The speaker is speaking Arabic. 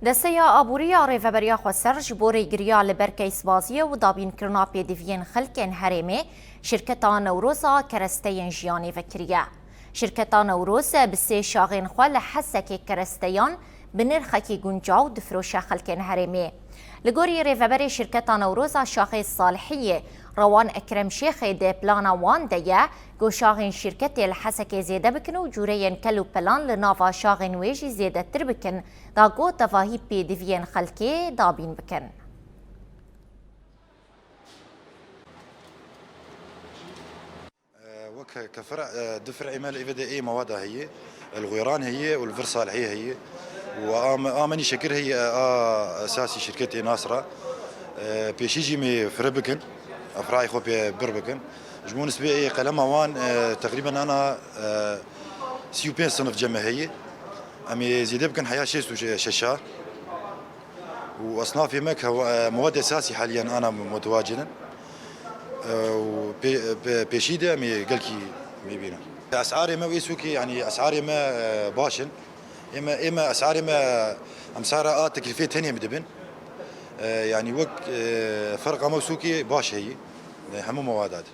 دستيا آبوريا ريفبريا خوسرج بوري گریا لبرکه سبازیه و دابین کرنا پیدوین خلکن هرمه شرکتا نوروزا کرستین جیانی وکریه. شرکتا نوروز بسی شاغین خواه لحسک کرستیان بنرخکی گنجاو دفروش خلکن هرمه. لگوری ریفبری شرکتا نوروزا شاخی صالحیه روان اکرم شیخ ده پلانا وان ده گو شاغین شرکت الحسک زیده بکن و جورین کلو پلان لنافا شاغین ویجی زیده تر بکن دا گو تفاهی پی دوین خلکی دابین بکن. كفرع دفر اعمال ابتدائي موادها هي الغيران هي والفر صالحيه هي وامني شكر هي اساسي شركتي ناصره بيشيجي مي فربكن افراي خو بربكن جمون سبيعي قلم وان تقريبا انا سيوبين صنف جماهيه امي زيدبكن حياه ششا واصنافي مك مواد اساسي حاليا انا متواجدا وبيشيده مي قالكي ميبينا اسعاري ما ويسوكي يعني اسعاري ما باشن اما اسعاري ما امسارة تكلفه ثانيه مدبن يعني وق فرق موسوكي باش هي هم موادات